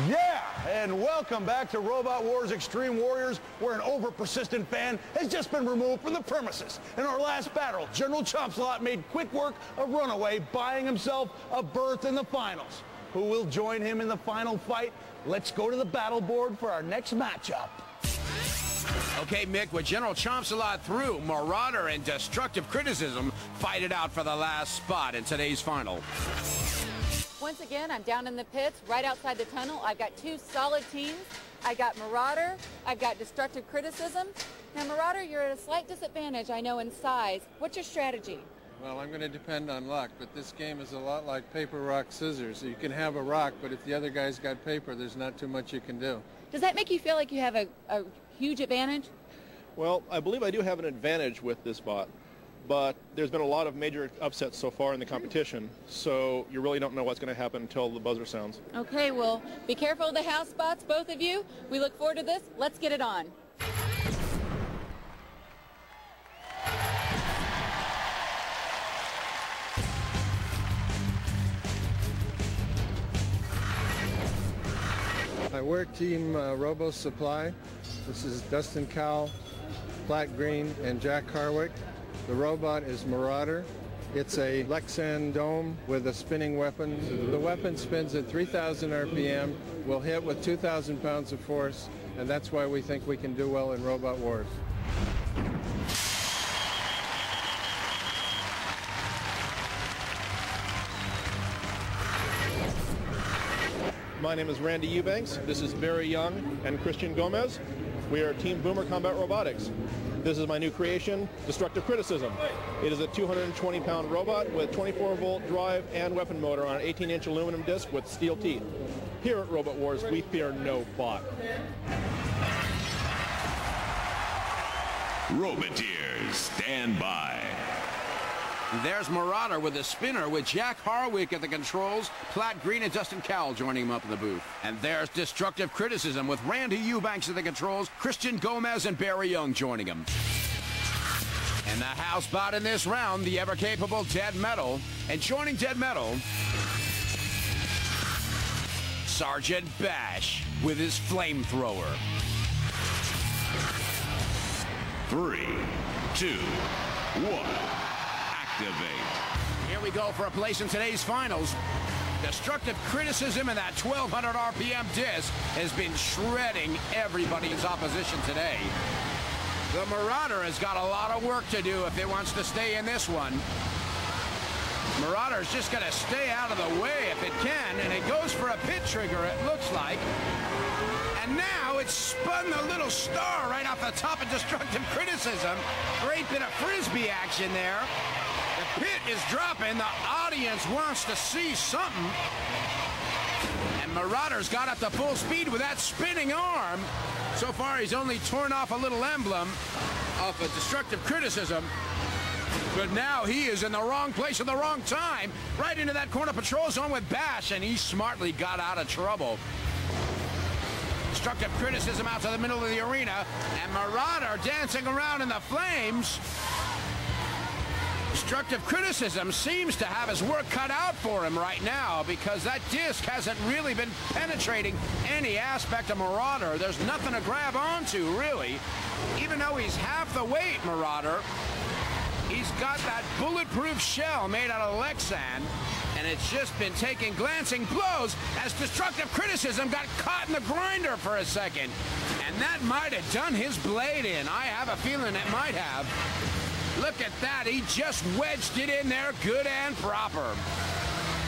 Yeah, and welcome back to Robot Wars Extreme Warriors, where an over-persistent fan has just been removed from the premises. In our last battle, General Chomsalot made quick work of Runaway, buying himself a berth in the finals. Who will join him in the final fight? Let's go to the battle board for our next matchup. Okay, Mick, with General Chomsalot through, Marauder and Destructive Criticism fight it out for the last spot in today's final. Once again, I'm down in the pits, right outside the tunnel. I've got two solid teams. I got Marauder, I've got Destructive Criticism. Now, Marauder, you're at a slight disadvantage, I know, in size. What's your strategy? Well, I'm going to depend on luck, but this game is a lot like paper, rock, scissors. You can have a rock, but if the other guy's got paper, there's not too much you can do. Does that make you feel like you have a huge advantage? Well, I believe I do have an advantage with this bot, but there's been a lot of major upsets so far in the competition, so you really don't know what's going to happen until the buzzer sounds. Okay, well, be careful of the house spots, both of you. We look forward to this. Let's get it on. I work Team Robo Supply. This is Dustin Cowell, Platt Green, and Jack Harwick. The robot is Marauder. It's a Lexan dome with a spinning weapon. The weapon spins at 3,000 RPM, will hit with 2,000 pounds of force, and that's why we think we can do well in Robot Wars. My name is Randy Eubanks. This is Barry Young and Christian Gomez. We are Team Boomer Combat Robotics. This is my new creation, Destructive Criticism. It is a 220-pound robot with 24-volt drive and weapon motor on an 18-inch aluminum disc with steel teeth. Here at Robot Wars, we fear no bot. Roboteers, stand by. There's Marauder with a spinner with Jack Harwick at the controls, Platt Green and Dustin Cowell joining him up in the booth. And there's Destructive Criticism with Randy Eubanks at the controls, Christian Gomez and Barry Young joining him. And the house bot in this round, the ever-capable Dead Metal. And joining Dead Metal, Sergeant Bash with his flamethrower. 3, 2, 1. Activate. Here we go for a place in today's finals. Destructive Criticism and that 1,200 RPM disc has been shredding everybody's opposition today. The Marauder has got a lot of work to do if it wants to stay in this one. Marauder's just going to stay out of the way if it can, and it goes for a pit trigger, it looks like. And now it's spun the little star right off the top of Destructive Criticism. Great bit of frisbee action there. The pit is dropping. The audience wants to see something. And Marauder's got up to full speed with that spinning arm. So far, he's only torn off a little emblem off of Destructive Criticism. But now he is in the wrong place at the wrong time. Right into that corner patrol zone with Bash, and he smartly got out of trouble. Destructive Criticism out to the middle of the arena, and Marauder dancing around in the flames. Destructive Criticism seems to have his work cut out for him right now because that disc hasn't really been penetrating any aspect of Marauder. There's nothing to grab onto, really. Even though he's half the weight, Marauder, he's got that bulletproof shell made out of Lexan, and it's just been taking glancing blows as Destructive Criticism got caught in the grinder for a second. And that might have done his blade in. I have a feeling it might have. Look at that. He just wedged it in there good and proper.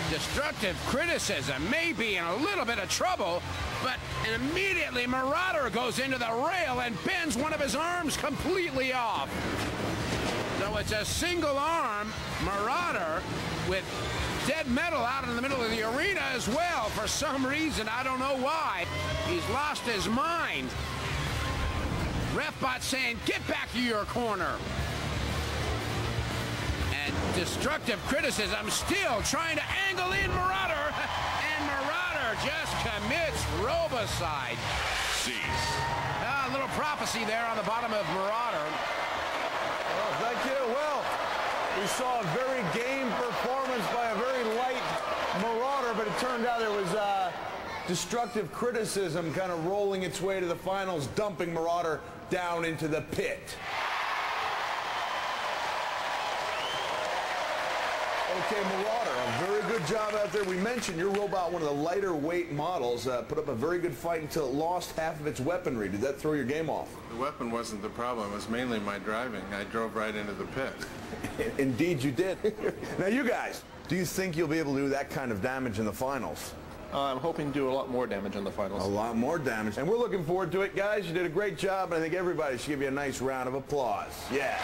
Destructive Criticism may be in a little bit of trouble, but immediately Marauder goes into the rail and bends one of his arms completely off. So it's a single arm Marauder with Dead Metal out in the middle of the arena as well. For some reason, I don't know why, he's lost his mind. Refbot saying, get back to your corner. And Destructive Criticism still trying to angle in Marauder. And Marauder just commits robocide. Cease. A little prophecy there on the bottom of Marauder. Oh, thank you. Well, we saw a very game performance by a very light Marauder, but it turned out it was Destructive Criticism kind of rolling its way to the finals, dumping Marauder down into the pit. Okay, Marauder, a very good job out there. We mentioned your robot, one of the lighter weight models, put up a very good fight until it lost half of its weaponry. Did that throw your game off? The weapon wasn't the problem. It was mainly my driving. I drove right into the pit. Indeed you did. Now you guys, do you think you'll be able to do that kind of damage in the finals? I'm hoping to do a lot more damage in the finals. A lot more damage. And we're looking forward to it, guys. You did a great job, and I think everybody should give you a nice round of applause. Yeah.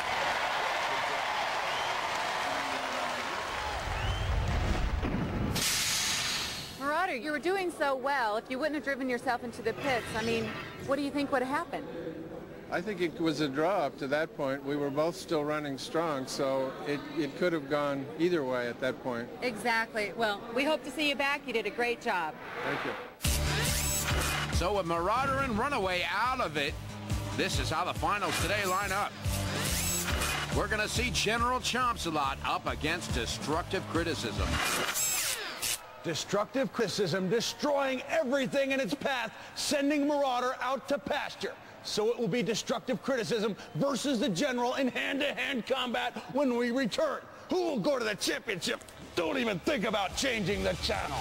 Marauder, you were doing so well. If you wouldn't have driven yourself into the pits, I mean, what do you think would have happened? I think it was a draw up to that point. We were both still running strong, so it could have gone either way at that point. Exactly. Well, we hope to see you back. You did a great job. Thank you. So with Marauder and Runaway out of it, this is how the finals today line up. We're going to see General Chomps-a-Lot up against Destructive Criticism. Destructive Criticism destroying everything in its path, sending Marauder out to pasture. So it will be Destructive Criticism versus the General in hand-to-hand combat when we return. Who will go to the championship? Don't even think about changing the channel.